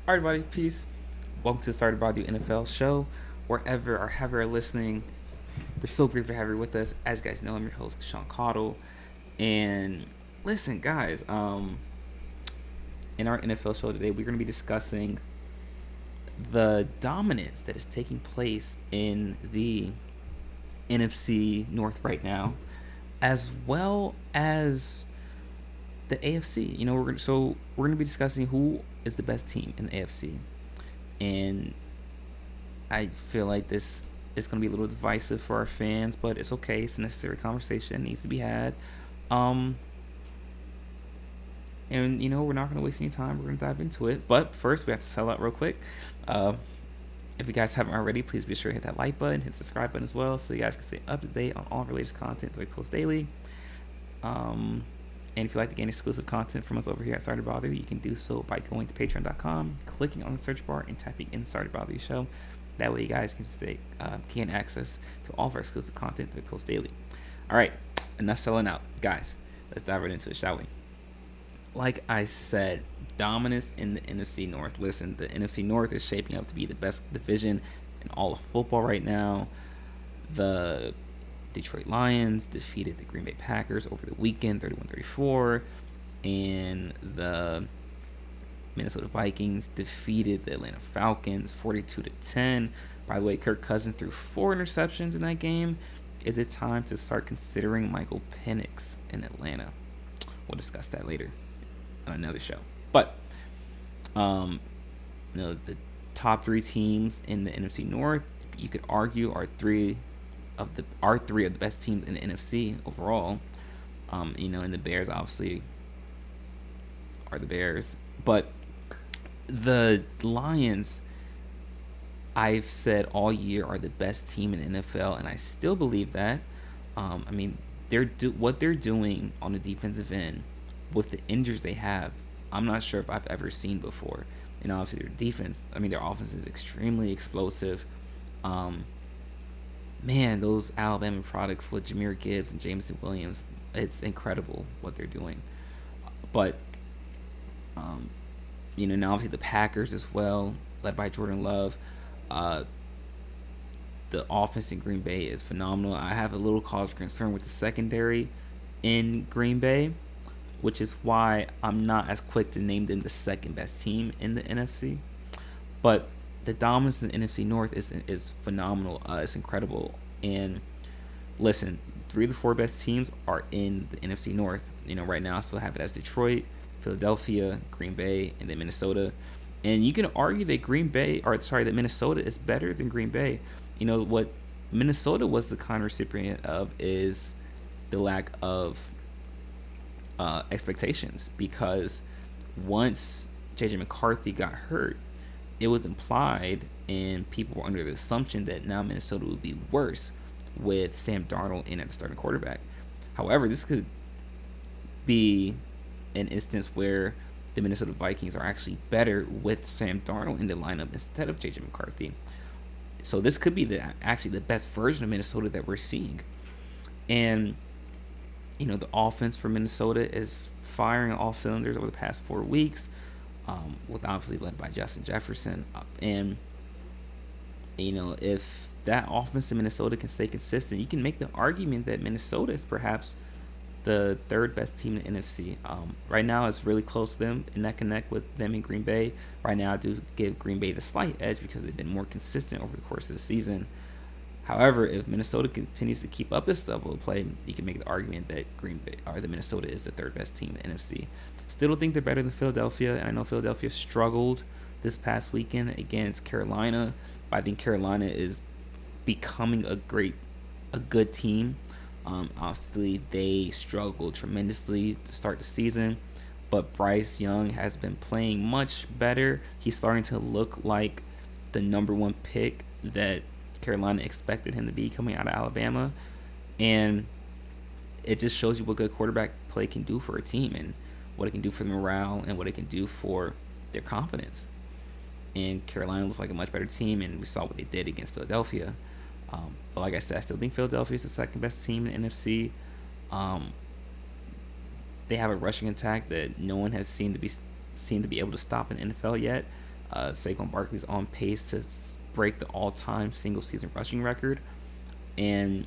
All right, everybody, peace. Welcome to the Started By the NFL show. Wherever or however you're listening, we're so grateful to have you with us. As you guys know, I'm your host, Sean Cottle. And listen, guys, in our NFL show today, we're going to be discussing the dominance that is taking place in the NFC North right now, as well as the AFC. We're going to be discussing who is the best team in the AFC, and I feel like this is going to be a little divisive for our fans, but it's okay. It's a necessary conversation. It needs to be had. Um, and, we're not going to waste any time. We're going to dive into it. But first, we have to sell out real quick. Uh, if you guys haven't already, please be sure to hit that like button, hit the subscribe button as well, so you guys can stay up to date on all related content that we post daily. And if you'd like to gain exclusive content from us over here at Sorry to Bother You, you can do so by going to patreon.com, clicking on the search bar, and typing in Sorry to Bother You Show. That way you guys can gain access to all of our exclusive content that we post daily. All right, enough selling out. Guys, let's dive right into it, shall we? Like I said, dominance in the NFC North. Listen, the NFC North is shaping up to be the best division in all of football right now. The Detroit Lions defeated the Green Bay Packers over the weekend, 31-34, and the Minnesota Vikings defeated the Atlanta Falcons 42-10. By the way, Kirk Cousins threw 4 interceptions in that game. Is it time to start considering Michael Penix in Atlanta? We'll discuss that later on another show. But the top 3 teams in the NFC North, you could argue, are three of the best teams in the NFC overall. And the Bears obviously are the Bears, but the Lions, I've said all year, are the best team in the NFL, and I still believe that. What they're doing on the defensive end with the injuries they have, I'm not sure if I've ever seen before. And obviously their offense is extremely explosive. Man, those Alabama products with Jahmyr Gibbs and Jameson Williams, it's incredible what they're doing. But, now obviously the Packers as well, led by Jordan Love. The offense in Green Bay is phenomenal. I have a little cause for concern with the secondary in Green Bay, which is why I'm not as quick to name them the second best team in the NFC. But the dominance in the NFC North is phenomenal. It's incredible. And listen, 3 of the 4 best teams are in the NFC North. Right now I still have it as Detroit, Philadelphia, Green Bay, and then Minnesota. And you can argue that Minnesota is better than Green Bay. What Minnesota was the kind recipient of is the lack of expectations, because once JJ McCarthy got hurt, it was implied and people were under the assumption that now Minnesota would be worse with Sam Darnold in at the starting quarterback. However, this could be an instance where the Minnesota Vikings are actually better with Sam Darnold in the lineup instead of JJ McCarthy. So this could be actually the best version of Minnesota that we're seeing. And the offense for Minnesota is firing on all cylinders over the past 4 weeks, with obviously led by Justin Jefferson. And, if that offense in Minnesota can stay consistent, you can make the argument that Minnesota is perhaps the 3rd best team in the NFC. Right now, it's really close to them in that connect with them in Green Bay. Right now, I do give Green Bay the slight edge because they've been more consistent over the course of the season. However, if Minnesota continues to keep up this level of play, you can make the argument that Minnesota is the 3rd best team in the NFC. Still don't think they're better than Philadelphia, and I know Philadelphia struggled this past weekend against Carolina, but I think Carolina is becoming a good team. Obviously, they struggled tremendously to start the season, but Bryce Young has been playing much better. He's starting to look like the number 1 pick that Carolina expected him to be coming out of Alabama, and it just shows you what good quarterback play can do for a team, and what it can do for the morale, and what it can do for their confidence. And Carolina looks like a much better team, and we saw what they did against Philadelphia. But like I said, I still think Philadelphia is the 2nd best team in the NFC. They have a rushing attack that no one has seemed to be able to stop in the NFL yet. Saquon Barkley's on pace to break the all-time single-season rushing record, and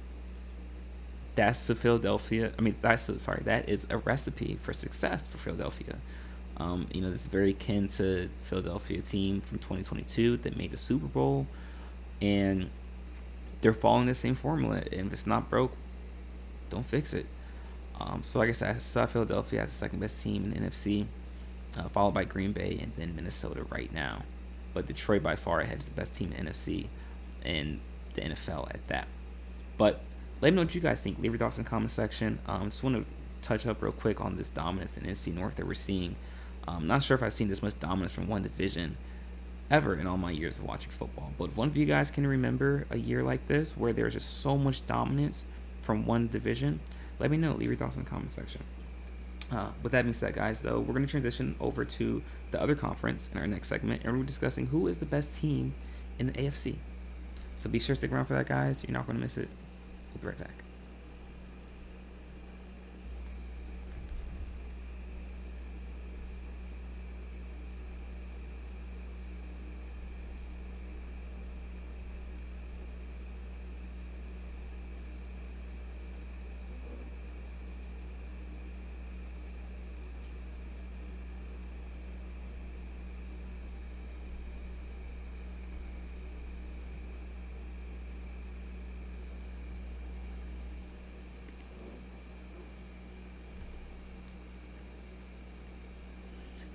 that's the Philadelphia. I mean, that is a recipe for success for Philadelphia. This is very akin to Philadelphia team from 2022 that made the Super Bowl, and they're following the same formula. And if it's not broke, don't fix it. So like I said, I saw Philadelphia as the second best team in the NFC, followed by Green Bay and then Minnesota right now. But Detroit by far ahead is the best team in the NFC and the NFL at that. But let me know what you guys think. Leave your thoughts in the comment section. Just want to touch up real quick on this dominance in NFC North that we're seeing. Not sure if I've seen this much dominance from one division ever in all my years of watching football. But if one of you guys can remember a year like this where there's just so much dominance from one division, let me know. Leave your thoughts in the comment section. With that being said, guys, though, we're going to transition over to the other conference in our next segment, and we're discussing who is the best team in the AFC. So be sure to stick around for that, guys. You're not going to miss it. We'll be right back.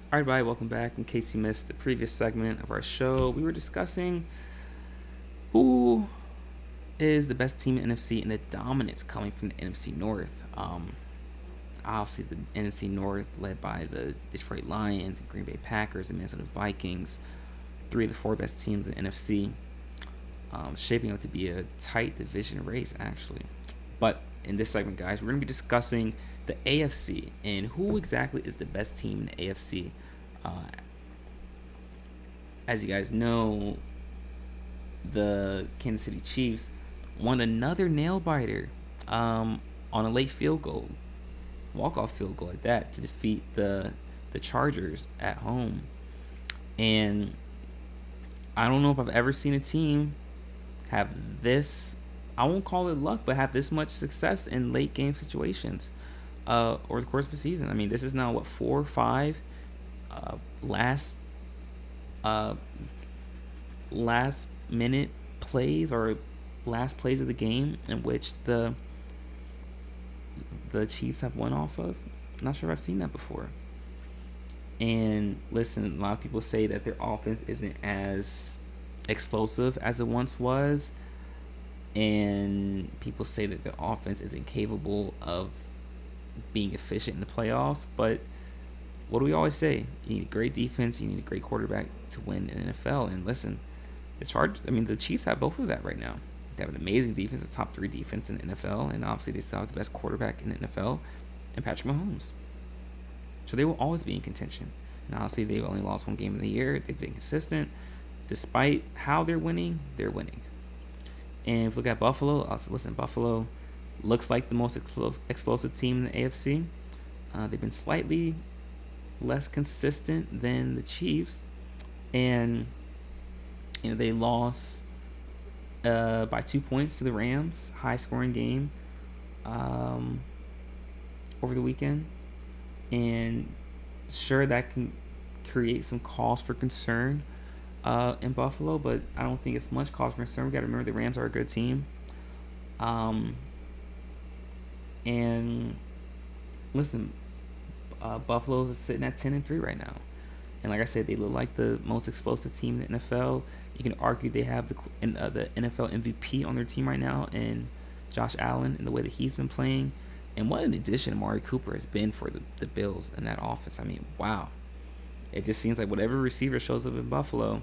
All right, everybody, welcome back. In case you missed the previous segment of our show, we were discussing who is the best team in the NFC and the dominance coming from the NFC North. Obviously, the NFC North led by the Detroit Lions, and Green Bay Packers, and Minnesota Vikings, 3 of the 4 best teams in the NFC, shaping up to be a tight division race, actually. But in this segment, guys, we're going to be discussing the AFC and who exactly is the best team in the AFC. As you guys know, the Kansas City Chiefs won another nail biter on a late field goal, walk-off field goal at that, to defeat the Chargers at home. And I don't know if I've ever seen a team have this, I won't call it luck, but have this much success in late game situations over the course of the season. I mean, this is now 4 or 5 last minute plays or last plays of the game in which the Chiefs have won off of. Not sure if I've seen that before. And listen, a lot of people say that their offense isn't as explosive as it once was, and people say that their offense isn't capable of being efficient in the playoffs. But what do we always say? You need a great defense, you need a great quarterback to win in the NFL. And listen, the Chiefs have both of that right now. They have an amazing defense, a top 3 defense in the NFL, and obviously they still have the best quarterback in the NFL, and Patrick Mahomes. So they will always be in contention. And obviously they've only lost 1 game in the year. They've been consistent. Despite how they're winning, they're winning. And if you look at Buffalo, Buffalo looks like the most explosive team in the AFC. They've been slightly less consistent than the Chiefs, and they lost by 2 points to the Rams, high scoring game over the weekend. And sure, that can create some cause for concern in Buffalo, but I don't think it's much cause for concern. We got to remember the Rams are a good team. And listen, Buffalo is sitting at 10-3 right now, and like I said, they look like the most explosive team in the NFL. You can argue they have the NFL MVP on their team right now, and Josh Allen, and the way that he's been playing, and what an addition Amari Cooper has been for the Bills in that offense. I mean, wow. It just seems like whatever receiver shows up in Buffalo,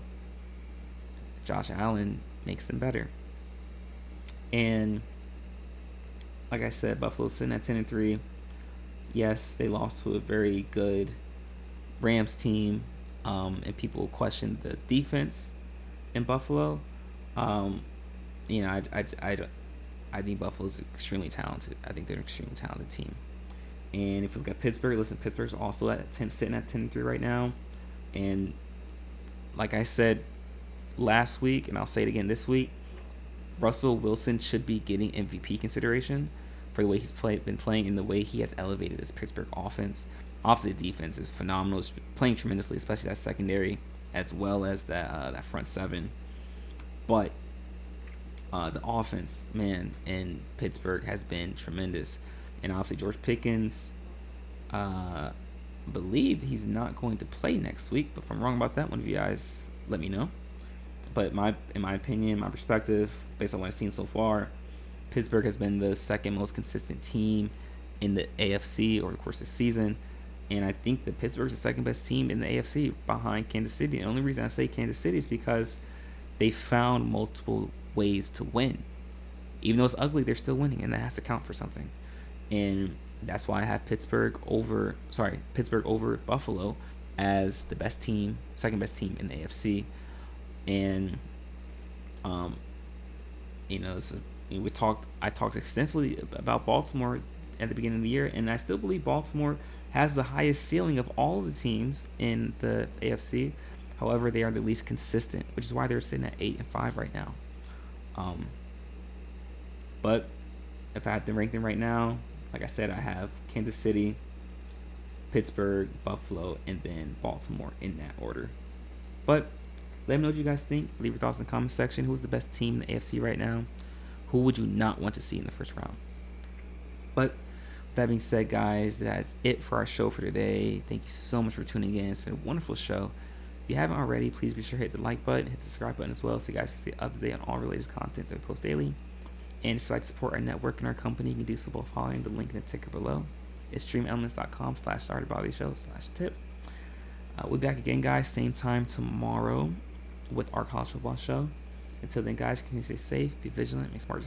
Josh Allen makes them better. And like I said, Buffalo's sitting at 10-3. Yes, they lost to a very good Rams team, and people question the defense in Buffalo. I think Buffalo's extremely talented. I think they're an extremely talented team. And if you look at Pittsburgh, Pittsburgh's also sitting at 10-3 right now. And like I said last week, and I'll say it again this week, Russell Wilson should be getting MVP consideration for the way he's been playing and the way he has elevated this Pittsburgh offense. Obviously, the defense is phenomenal. It's playing tremendously, especially that secondary as well as that front seven. But the offense, man, in Pittsburgh has been tremendous. And obviously, George Pickens, believe he's not going to play next week. But if I'm wrong about that, one of you guys let me know. But in my opinion, my perspective, based on what I've seen so far, Pittsburgh has been the second most consistent team in the AFC over the course of the season. And I think that Pittsburgh's the second best team in the AFC behind Kansas City. The only reason I say Kansas City is because they found multiple ways to win. Even though it's ugly, they're still winning, and that has to count for something. And that's why I have Pittsburgh over Buffalo as the best team, second best team in the AFC. And I talked extensively about Baltimore at the beginning of the year, and I still believe Baltimore has the highest ceiling of all of the teams in the AFC. However, they are the least consistent, which is why they're sitting at 8-5 right now. But if I had to rank them right now, like I said, I have Kansas City, Pittsburgh, Buffalo, and then Baltimore in that order. But let me know what you guys think. Leave your thoughts in the comment section. Who's the best team in the AFC right now? Who would you not want to see in the first round? But with that being said, guys, that's it for our show for today. Thank you so much for tuning in. It's been a wonderful show. If you haven't already, please be sure to hit the like button, hit the subscribe button as well, so you guys can stay up to date on all related content that we post daily. And if you'd like to support our network and our company, you can do so by following the link in the ticker below. It's streamelements.com/SorrytobotheryouLLC/tip. We'll be back again, guys, same time tomorrow with our college football show. Until then, guys, continue to stay safe, be vigilant, make smart